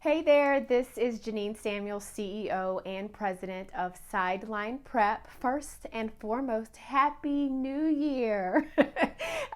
Hey there, this is Janine Samuel, CEO and President of Sideline Prep. First and foremost, Happy New Year!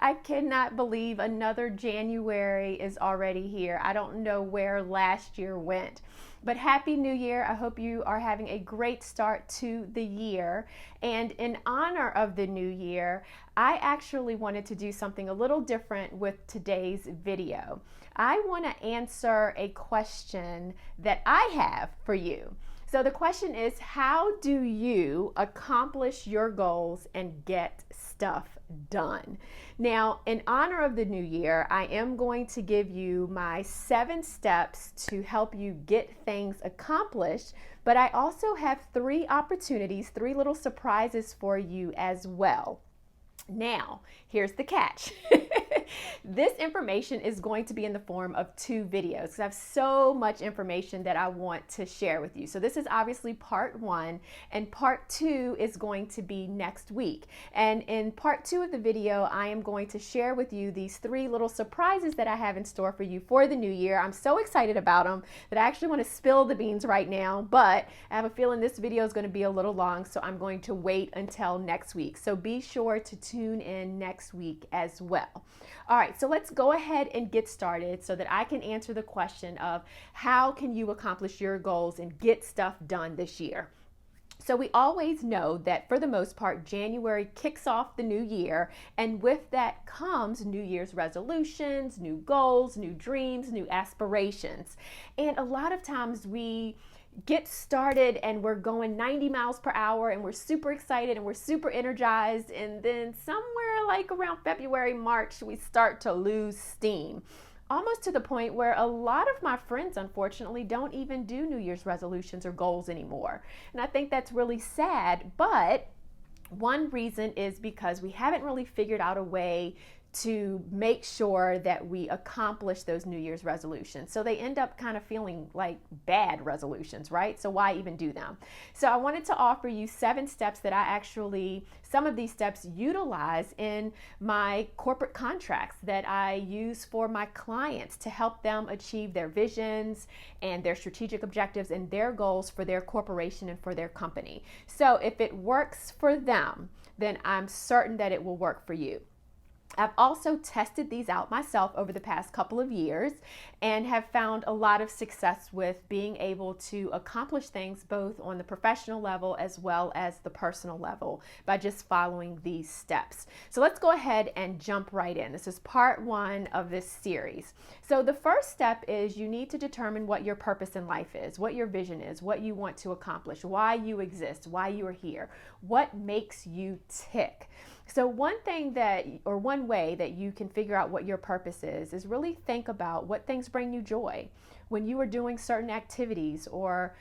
I cannot believe another January is already here. I don't know where last year went. But Happy New Year. I hope you are having a great start to the year. And in honor of the new year, I actually wanted to do something a little different with today's video. I want to answer a question that I have for you. So the question is, how do you accomplish your goals and get stuff done? Now, in honor of the new year, I am going to give you my 7 steps to help you get things accomplished, but I also have 3 opportunities, 3 little surprises for you as well. Now, here's the catch. This information is going to be in the form of 2 videos because I have so much information that I want to share with you. So this is obviously part 1, and part 2 is going to be next week. And in part 2 of the video, I am going to share with you these 3 little surprises that I have in store for you for the new year. I'm so excited about them that I actually want to spill the beans right now, but I have a feeling this video is going to be a little long, so I'm going to wait until next week. So be sure to tune in next week as well. All right, so let's go ahead and get started so that I can answer the question of how can you accomplish your goals and get stuff done this year. So we always know that for the most part, January kicks off the new year, and with that comes New Year's resolutions, new goals, new dreams, new aspirations. And a lot of times we get started and we're going 90 miles per hour and we're super excited and we're super energized, and then somewhere like around February, March, we start to lose steam. Almost to the point where a lot of my friends, unfortunately, don't even do New Year's resolutions or goals anymore. And I think that's really sad, but one reason is because we haven't really figured out a way to make sure that we accomplish those New Year's resolutions. So they end up kind of feeling like bad resolutions, right? So why even do them? So I wanted to offer you 7 steps that some of these steps utilize in my corporate contracts that I use for my clients to help them achieve their visions and their strategic objectives and their goals for their corporation and for their company. So if it works for them, then I'm certain that it will work for you. I've also tested these out myself over the past couple of years and have found a lot of success with being able to accomplish things both on the professional level as well as the personal level by just following these steps. So let's go ahead and jump right in. This is part 1 of this series. So the first step is you need to determine what your purpose in life is, what your vision is, what you want to accomplish, why you exist, why you are here, what makes you tick. So one way that you can figure out what your purpose is really think about what things bring you joy. When you are doing certain activities or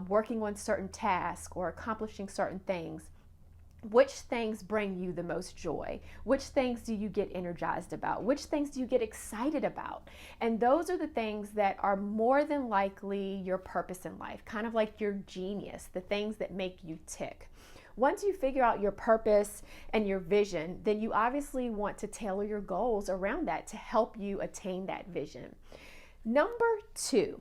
working on certain tasks or accomplishing certain things, which things bring you the most joy? Which things do you get energized about? Which things do you get excited about? And those are the things that are more than likely your purpose in life, kind of like your genius, the things that make you tick. Once you figure out your purpose and your vision, then you obviously want to tailor your goals around that to help you attain that vision. Number 2,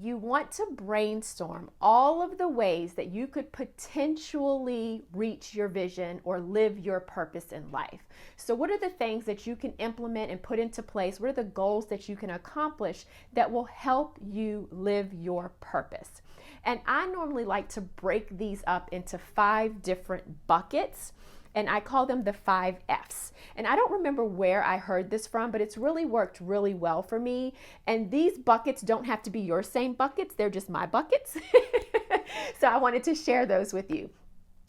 you want to brainstorm all of the ways that you could potentially reach your vision or live your purpose in life. So what are the things that you can implement and put into place? What are the goals that you can accomplish that will help you live your purpose? And I normally like to break these up into 5 different buckets, and I call them the 5 F's. And I don't remember where I heard this from, but it's really worked really well for me. And these buckets don't have to be your same buckets, they're just my buckets. So I wanted to share those with you.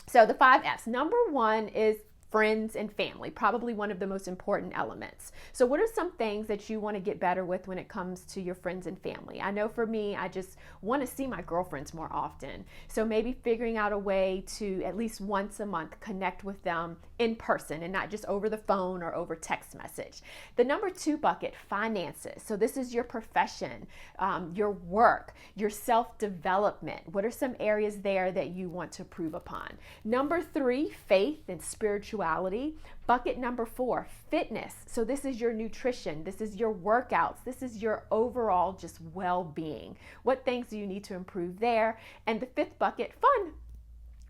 So the 5 F's. Number 1 is friends and family, probably one of the most important elements. So what are some things that you want to get better with when it comes to your friends and family? I know for me, I just want to see my girlfriends more often. So maybe figuring out a way to at least once a month connect with them in person and not just over the phone or over text message. The number 2 bucket, finances. So this is your profession, your work, your self-development. What are some areas there that you want to improve upon? Number 3, faith and spirituality. spirituality. Bucket number 4, fitness. So this is your nutrition, this is your workouts, this is your overall just well-being. What things do you need to improve there? And the 5th bucket, fun.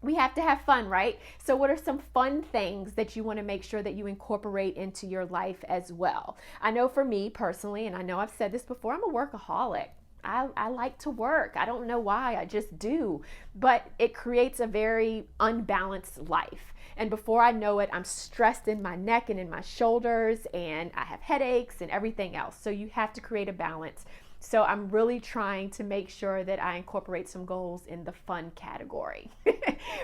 We have to have fun, right? So what are some fun things that you want to make sure that you incorporate into your life as well? I know for me personally, and I know I've said this before, I'm a workaholic. I like to work. I don't know why, I just do. But it creates a very unbalanced life. And before I know it, I'm stressed in my neck and in my shoulders, and I have headaches and everything else. So you have to create a balance. So I'm really trying to make sure that I incorporate some goals in the fun category.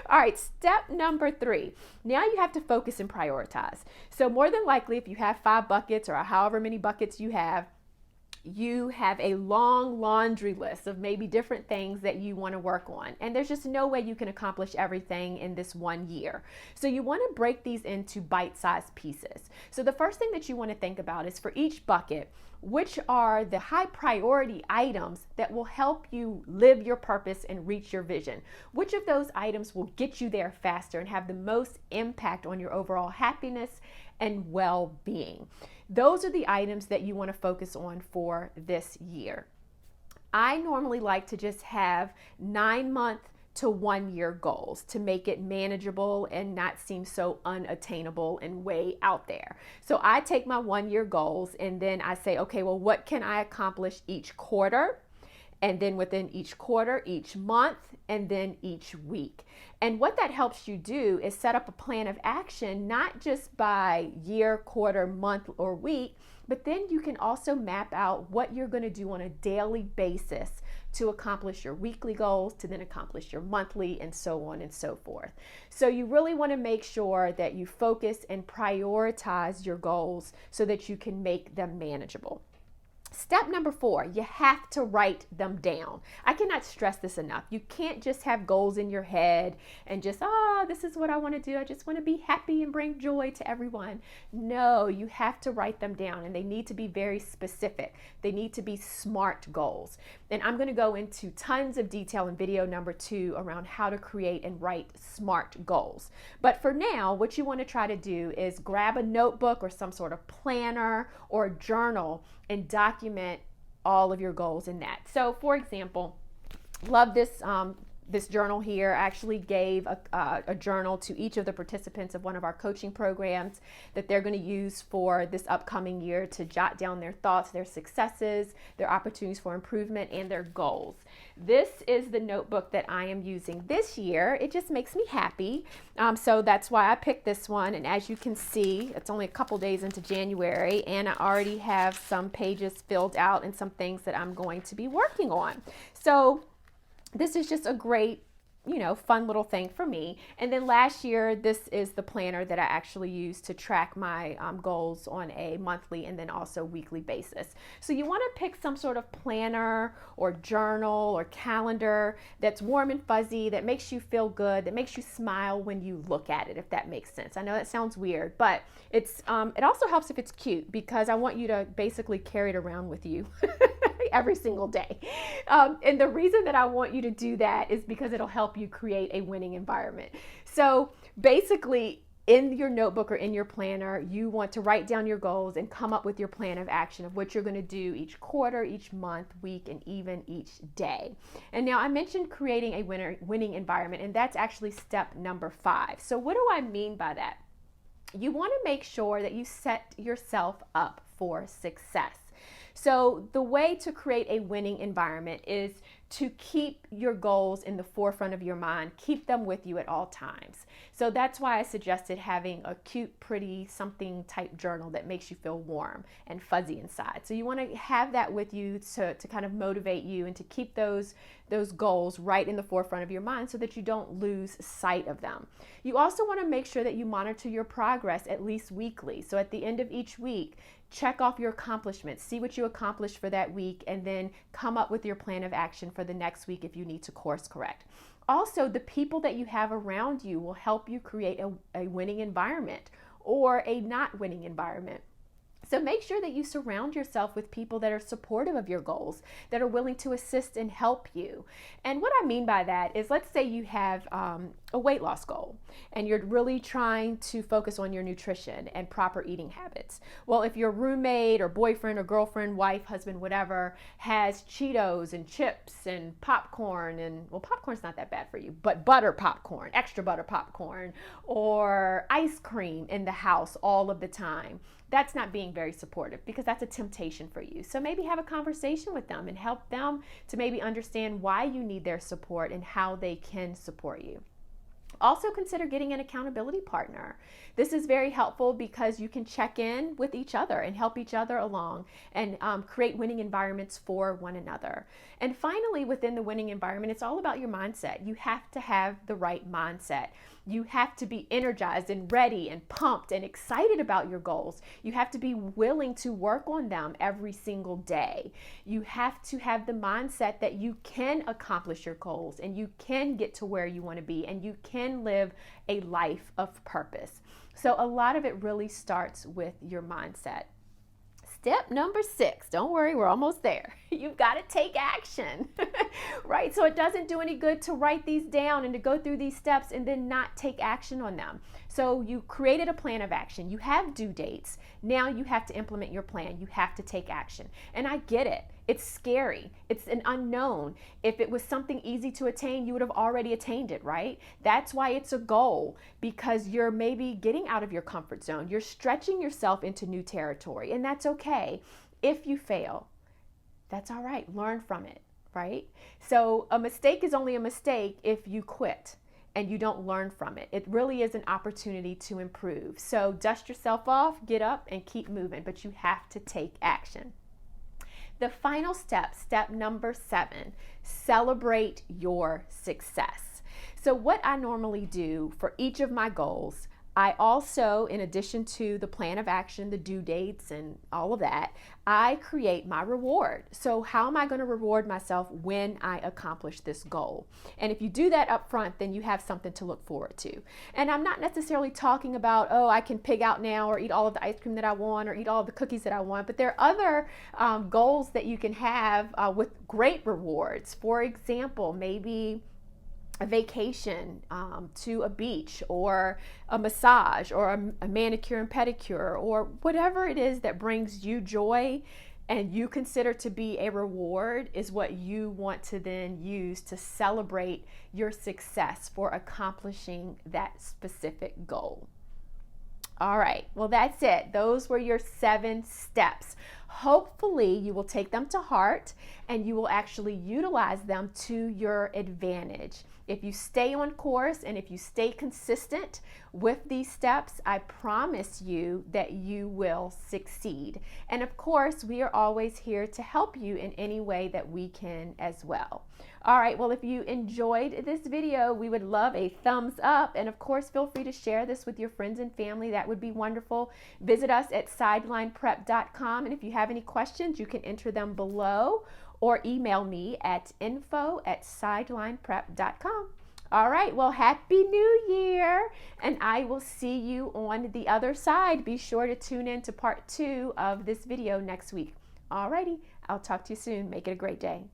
All right, step number 3. Now you have to focus and prioritize. So more than likely, if you have 5 buckets or however many buckets you have a long laundry list of maybe different things that you want to work on. And there's just no way you can accomplish everything in this one year. So you want to break these into bite-sized pieces. So the first thing that you want to think about is for each bucket, which are the high priority items that will help you live your purpose and reach your vision? Which of those items will get you there faster and have the most impact on your overall happiness and well-being? Those are the items that you want to focus on for this year. I normally like to just have 9-month to 1-year goals to make it manageable and not seem so unattainable and way out there. So I take my 1-year goals and then I say, okay, well, what can I accomplish each quarter? And then within each quarter, each month, and then each week. And what that helps you do is set up a plan of action, not just by year, quarter, month, or week, but then you can also map out what you're going to do on a daily basis to accomplish your weekly goals, to then accomplish your monthly, and so on and so forth. So you really want to make sure that you focus and prioritize your goals so that you can make them manageable. Step number 4, you have to write them down. I cannot stress this enough. You can't just have goals in your head and just, this is what I want to do. I just want to be happy and bring joy to everyone. No, you have to write them down, and they need to be very specific. They need to be SMART goals. And I'm going to go into tons of detail in video number 2 around how to create and write SMART goals. But for now, what you want to try to do is grab a notebook or some sort of planner or journal and document all of your goals in that. So for example, love this journal here. I actually gave a journal to each of the participants of one of our coaching programs that they're going to use for this upcoming year to jot down their thoughts, their successes, their opportunities for improvement, and their goals. This is the notebook that I am using this year. It just makes me happy. So that's why I picked this one. And as you can see, it's only a couple days into January, and I already have some pages filled out and some things that I'm going to be working on. So this is just a great, fun little thing for me. And then last year, this is the planner that I actually use to track my goals on a monthly and then also weekly basis. So you want to pick some sort of planner or journal or calendar that's warm and fuzzy, that makes you feel good, that makes you smile when you look at it, if that makes sense. I know that sounds weird, but it also helps if it's cute, because I want you to basically carry it around with you every single day. And the reason that I want you to do that is because it'll help you create a winning environment. So basically, in your notebook or in your planner, you want to write down your goals and come up with your plan of action of what you're going to do each quarter, each month, week, and even each day. And now I mentioned creating a winning environment, and that's actually step number 5. So what do I mean by that? You want to make sure that you set yourself up for success. So the way to create a winning environment is to keep your goals in the forefront of your mind, keep them with you at all times. So that's why I suggested having a cute, pretty, something type journal that makes you feel warm and fuzzy inside. So you want to have that with you to kind of motivate you and to keep those goals right in the forefront of your mind so that you don't lose sight of them. You also want to make sure that you monitor your progress at least weekly. So at the end of each week, check off your accomplishments, see what you accomplished for that week, and then come up with your plan of action for the next week if you need to course correct. Also, the people that you have around you will help you create a winning environment or a not winning environment. So make sure that you surround yourself with people that are supportive of your goals, that are willing to assist and help you. And what I mean by that is, let's say you have a weight loss goal and you're really trying to focus on your nutrition and proper eating habits. Well, if your roommate or boyfriend or girlfriend, wife, husband, whatever, has Cheetos and chips and popcorn, and well, popcorn's not that bad for you, but butter popcorn, extra butter popcorn, or ice cream in the house all of the time, that's not being very supportive, because that's a temptation for you. So maybe have a conversation with them and help them to maybe understand why you need their support and how they can support you. Also consider getting an accountability partner. This is very helpful because you can check in with each other and help each other along and create winning environments for one another. And finally, within the winning environment, it's all about your mindset. You have to have the right mindset. You have to be energized and ready and pumped and excited about your goals. You have to be willing to work on them every single day. You have to have the mindset that you can accomplish your goals and you can get to where you want to be and you can live a life of purpose. So a lot of it really starts with your mindset. Step number 6, don't worry, we're almost there. You've got to take action, right? So it doesn't do any good to write these down and to go through these steps and then not take action on them. So you created a plan of action. You have due dates. Now you have to implement your plan. You have to take action. And I get it. It's scary. It's an unknown. If it was something easy to attain, you would have already attained it, right? That's why it's a goal, because you're maybe getting out of your comfort zone. You're stretching yourself into new territory, and that's okay. If you fail, that's all right. Learn from it, right? So a mistake is only a mistake if you quit and you don't learn from it. It really is an opportunity to improve. So dust yourself off, get up, and keep moving, but you have to take action. The final step, step number 7, celebrate your success. So what I normally do for each of my goals, I also, in addition to the plan of action, the due dates, and all of that, I create my reward. So how am I going to reward myself when I accomplish this goal? And if you do that up front, then you have something to look forward to. And I'm not necessarily talking about, oh, I can pig out now or eat all of the ice cream that I want or eat all of the cookies that I want, but there are other goals that you can have with great rewards. For example, maybe a vacation to a beach, or a massage, or a manicure and pedicure, or whatever it is that brings you joy and you consider to be a reward is what you want to then use to celebrate your success for accomplishing that specific goal. All right, well, that's it. Those were your 7 steps. Hopefully you will take them to heart and you will actually utilize them to your advantage. If you stay on course and if you stay consistent with these steps, I promise you that you will succeed. And of course, we are always here to help you in any way that we can as well. All right, well, if you enjoyed this video, we would love a thumbs up. And of course, feel free to share this with your friends and family. That would be wonderful. Visit us at sidelineprep.com. And if you have any questions, you can enter them below or email me at info@sidelineprep.com. All right, well, Happy New Year, and I will see you on the other side. Be sure to tune in to part 2 of this video next week. All righty, I'll talk to you soon. Make it a great day.